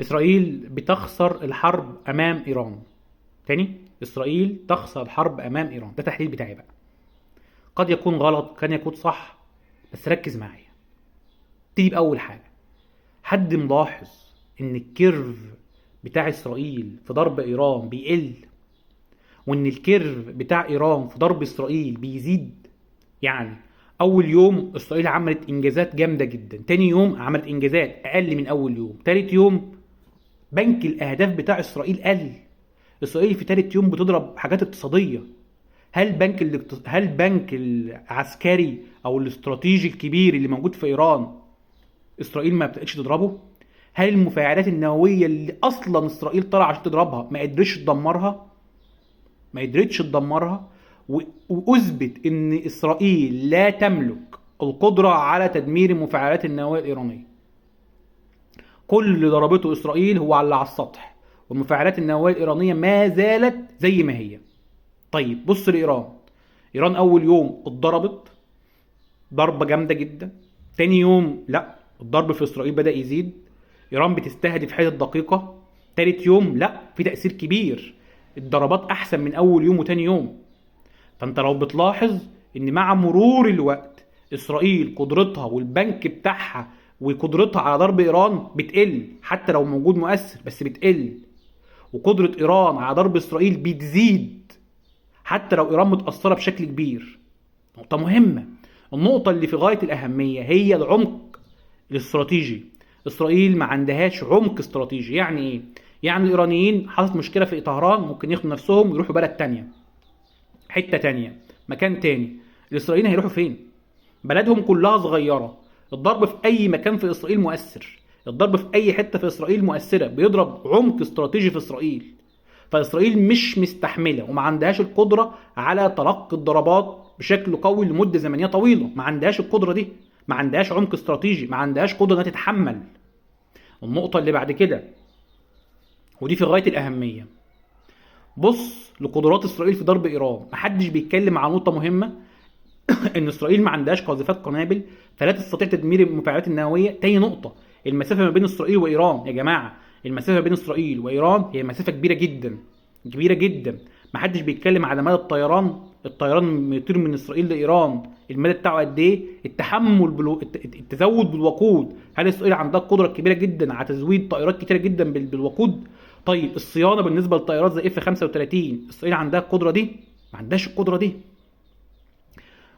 اسرائيل بتخسر الحرب امام ايران. تاني، اسرائيل تخسر الحرب امام ايران. ده تحليل بتاعي بقى، قد يكون غلط كان يكون صح، بس ركز معايا. تيجي باول حاجه، حد ملاحظ ان الكيرف بتاع اسرائيل في ضرب ايران بيقل، وان الكيرف بتاع ايران في ضرب اسرائيل بيزيد؟ يعني اول يوم اسرائيل عملت انجازات جامده جدا، تاني يوم عملت انجازات اقل من اول يوم، تالت يوم بنك الاهداف بتاع اسرائيل قل. اسرائيل في تالت يوم بتضرب حاجات اقتصاديه. هل البنك العسكري او الاستراتيجي الكبير اللي موجود في ايران اسرائيل ما بتقدرش تضربه؟ هل المفاعلات النوويه اللي اصلا اسرائيل طلع عشان تضربها ما قدرتش تدمرها؟ ما قدرتش تدمرها. واثبت ان اسرائيل لا تملك القدره على تدمير المفاعلات النوويه الايرانيه. كل اللي ضربته اسرائيل هو على السطح، والمفاعلات النوويه الايرانيه ما زالت زي ما هي. طيب بص لايران. ايران اول يوم اتضربت ضربه جامده جدا، تاني يوم لا، الضرب في اسرائيل بدا يزيد، ايران بتستهدف حتت دقيقه، تالت يوم لا، في تاثير كبير، الضربات احسن من اول يوم وتاني يوم. فانت لو بتلاحظ ان مع مرور الوقت اسرائيل قدرتها والبنك بتاعها وقدرتها على ضرب ايران بتقل، حتى لو موجود مؤثر بس بتقل، وقدرة ايران على ضرب اسرائيل بتزيد حتى لو ايران متأثرة بشكل كبير. نقطة مهمة، النقطة اللي في غاية الأهمية هي العمق الاستراتيجي. إسرائيل ما عندهاش عمق استراتيجي. يعني إيه؟ يعني الإيرانيين حصلت مشكلة في طهران ممكن ياخدوا نفسهم ويروحوا بلد تانية، حتة تانية، مكان تاني. الإسرائيليين هيروحوا فين؟ بلدهم كلها صغيرة، الضرب في أي مكان في إسرائيل مؤثر، الضرب في أي حتة في إسرائيل مؤثرة، بيضرب عمق استراتيجي في إسرائيل. فإسرائيل مش مستحملة وما عندهاش القدرة على تلقي الضربات بشكل قوي لمدة زمنية طويلة، ما عندهاش القدرة دي، ما عندهاش عمق استراتيجي، ما عندهاش قدرة انها تتحمل. النقطة اللي بعد كده ودي في غاية الأهمية، بص لقدرات إسرائيل في ضرب إيران. محدش بيتكلم عن نقطة مهمة ان اسرائيل ما عندهاش قاذفات قنابل فلا تستطيع تدمير المفاعلات النوويه. تاني نقطه، المسافه ما بين اسرائيل وايران، يا جماعه المسافه ما بين اسرائيل وايران هي مسافه كبيره جدا، كبيره جدا. ما حدش بيتكلم على مدى الطيران بيطير من اسرائيل لايران، المدى بتاعه قد ايه، التحمل التزود بالوقود. هل اسرائيل عندها قدره كبيره جدا على تزويد طائرات كتيره جدا بالوقود؟ طيب الصيانه بالنسبه للطائرات زي اف 35، اسرائيل عندها القدره دي؟ ما عندهاش القدره دي.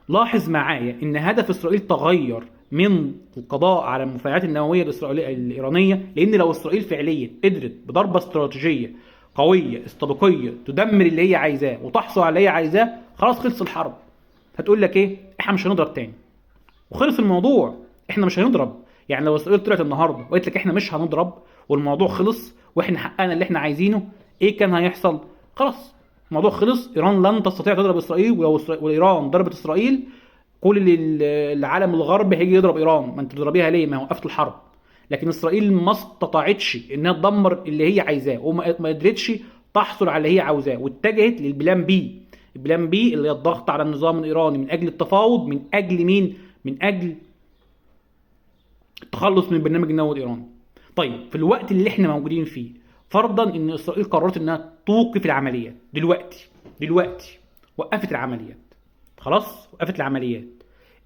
لاحظ معايا ان هدف اسرائيل تغير من القضاء على المفاعلات النوويه الايرانيه، لان لو اسرائيل فعليا قدرت بضربه استراتيجيه قويه استباقيه تدمر اللي هي عايزاه وتحصل على اللي هي عايزاه، خلاص خلص الحرب. هتقول لك ايه؟ احنا مش هنضرب تاني وخلص الموضوع. احنا مش هنضرب. يعني لو اسرائيل طلعت النهارده وقالت لك احنا مش هنضرب والموضوع خلص واحنا حققنا اللي احنا عايزينه، ايه كان هيحصل؟ خلاص الموضوع خلص، ايران لن تستطيع تضرب اسرائيل، ولو ايران ضربت اسرائيل كل العالم الغربي هيجي يضرب ايران. ما انت بتضربيها ليه؟ ما وقفت الحرب. لكن اسرائيل ما استطاعتش انها تدمر اللي هي عايزاه، وما قدرتش تحصل على اللي هي عاوزاه، واتجهت للبلان بي. البلان بي اللي هي الضغط على النظام الايراني من اجل التفاوض، من اجل مين؟ من اجل التخلص من البرنامج النووي الايراني. طيب في الوقت اللي احنا موجودين فيه، فرضا ان اسرائيل قررت انها توقف العمليات دلوقتي وقفت العمليات، خلاص وقفت العمليات،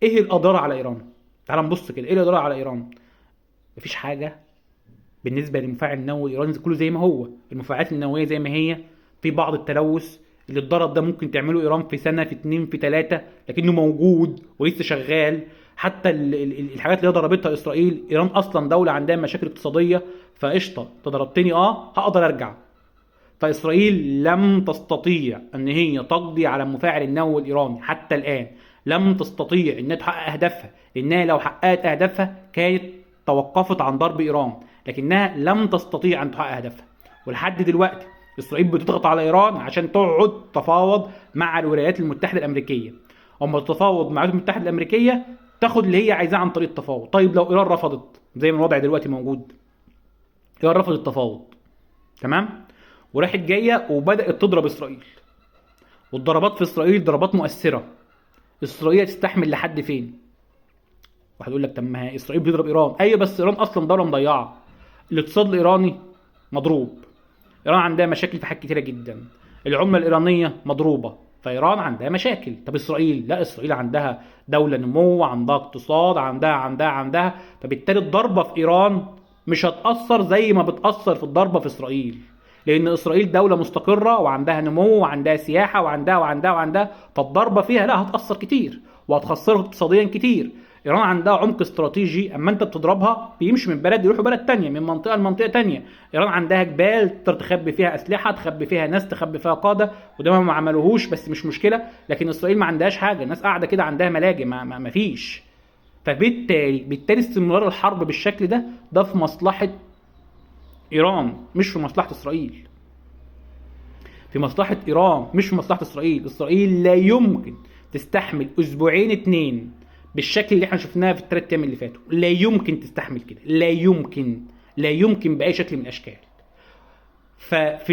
ايه الاضرار على ايران؟ تعال نبص كده، ايه الاضرار على ايران؟ مفيش حاجه. بالنسبه للمفاعل النووي الايراني كله زي ما هو، المفاعلات النوويه زي ما هي، في بعض التلوث اللي الضرر ده ممكن تعمله ايران في سنه، في اتنين، في تلاته، لكنه موجود ولسه شغال. حتى الحاجات اللي هي ضربتها اسرائيل، ايران اصلا دوله عندها مشاكل اقتصاديه، فقشطه انت ضربتني هقدر ارجع. فاسرائيل لم تستطيع ان هي تقضي على المفاعل النووي الايراني حتى الان، لم تستطيع انها تحقق اهدافها، لانها لو حققت اهدافها كانت توقفت عن ضرب ايران، لكنها لم تستطيع ان تحقق اهدافها. ولحد دلوقتي اسرائيل بتضغط على ايران عشان تقعد تفاوض مع الولايات المتحده الامريكيه. اما تتفاوض مع الولايات المتحده الامريكيه تاخد اللي هي عايزاه عن طريق التفاوض. طيب لو ايران رفضت زي ما الوضع دلوقتي موجود، ايران رفضت التفاوض، تمام، وراحت جايه وبدات تضرب اسرائيل، والضربات في اسرائيل ضربات مؤثره، اسرائيل تستحمل لحد فين؟ واحد يقول لك طب ما اسرائيل بتضرب ايران، ايوه بس ايران اصلا دوله مضيعه. الاقتصاد الايراني مضروب، ايران عندها مشاكل في حاجات كتيره جدا، العمله الايرانيه مضروبه، فايران عندها مشاكل. طب اسرائيل؟ لا، اسرائيل عندها دوله نمو، عندها اقتصاد، عندها، فبالتالي الضربه في ايران مش هتاثر زي ما بتاثر في الضربه في اسرائيل، لان اسرائيل دوله مستقره وعندها نمو وعندها سياحه وعندها، فالضربه فيها لا هتاثر كتير وهتخسرها اقتصاديا كتير. ايران عندها عمق استراتيجي، اما انت بتضربها بيمشي من بلد يروحوا بلد تانية، من منطقه لمنطقه تانية. ايران عندها جبال تقدر تخبي فيها اسلحه، تخبي فيها ناس، تخبي فيها قاده، وده ما عملوهوش بس مش مشكله. لكن اسرائيل ما عندهاش حاجه، الناس قاعده كده عندها ملاجئ، ما فيش. فبالتالي استمرار الحرب بالشكل ده في مصلحه ايران مش في مصلحه اسرائيل. في مصلحه ايران مش في مصلحه اسرائيل. اسرائيل لا يمكن تستحمل اسبوعين 2 بالشكل اللي احنا شفناه في ال3 ايام اللي فاتوا. لا يمكن تستحمل كده، لا يمكن باي شكل من الاشكال. ففي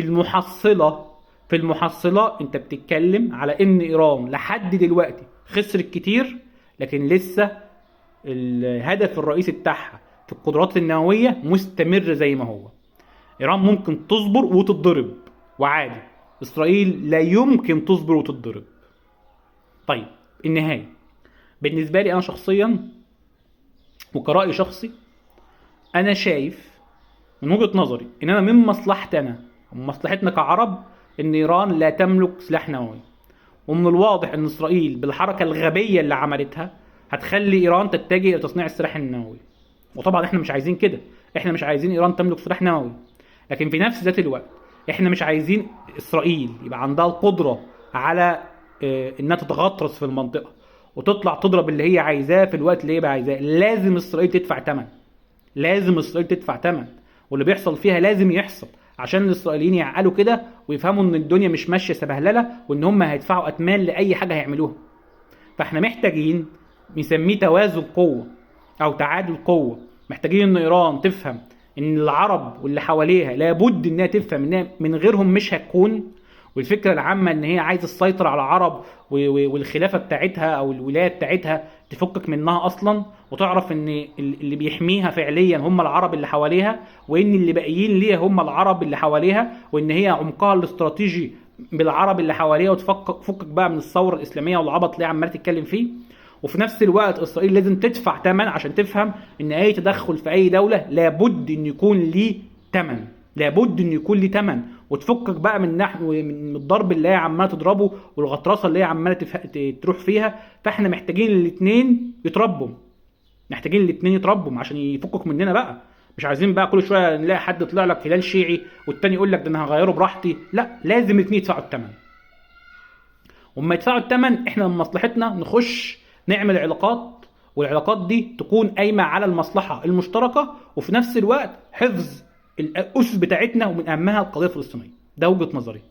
المحصله انت بتتكلم على ان ايران لحد دلوقتي خسرت كتير، لكن لسه الهدف الرئيسي بتاعها في القدرات النوويه مستمر زي ما هو. ايران ممكن تصبر وتتضرب وعادي، اسرائيل لا يمكن تصبر وتتضرب. طيب النهايه بالنسبه لي انا شخصيا وكرأي شخصي، انا شايف من وجهه نظري ان انا من مصلحتي انا ومن مصلحتنا كعرب ان ايران لا تملك سلاح نووي. ومن الواضح ان اسرائيل بالحركه الغبيه اللي عملتها هتخلي ايران تتجه الى تصنيع السلاح النووي، وطبعا احنا مش عايزين كده، احنا مش عايزين ايران تملك سلاح نووي. لكن في نفس ذات الوقت احنا مش عايزين اسرائيل يبقى عندها القدره على انها تتغطرس في المنطقه وتطلع تضرب اللي هي عايزاه في الوقت اللي هي عايزاه. لازم اسرائيل تدفع ثمن، واللي بيحصل فيها لازم يحصل عشان الاسرائيليين يعقلوا كده ويفهموا ان الدنيا مش ماشيه سبهلله، وان هم هيدفعوا اثمان لاي حاجه هيعملوها. فاحنا محتاجين نسميه توازن قوه او تعادل قوه. محتاجين ان ايران تفهم ان العرب واللي حواليها لابد انها تفهم انها من غيرهم مش هتكون، والفكره العامه ان هي عايزه تسيطر على العرب والخلافه بتاعتها او الولايه بتاعتها تفكك منها اصلا، وتعرف ان اللي بيحميها فعليا هم العرب اللي حواليها، وان اللي باقيين ليها هم العرب اللي حواليها، وان هي عمقها الاستراتيجي بالعرب اللي حواليها، وتفكك بقى من الثوره الاسلاميه والعبط اللي عماله تتكلم فيه. وفي نفس الوقت اسرائيل لازم تدفع ثمن عشان تفهم ان اي تدخل في اي دوله لابد ان يكون ليه ثمن، وتفكك بقى من الضرب اللي هي عماله تضربه والغطرسه اللي هي عماله تروح فيها. فاحنا محتاجين الاثنين يتربوا عشان يفكك مننا بقى. مش عايزين بقى كل شويه نلاقي حد طلع لك هلال شيعي والتاني يقول لك ده انا هغيره براحتي. لا، لازم الاثنين يدفعوا الثمن. وما يدفعوا الثمن احنا من مصلحتنا نخش نعمل علاقات، والعلاقات دي تكون قايمه على المصلحه المشتركه، وفي نفس الوقت حفظ الاسس بتاعتنا، ومن اهمها القضيه الفلسطينيه. ده وجهه نظري.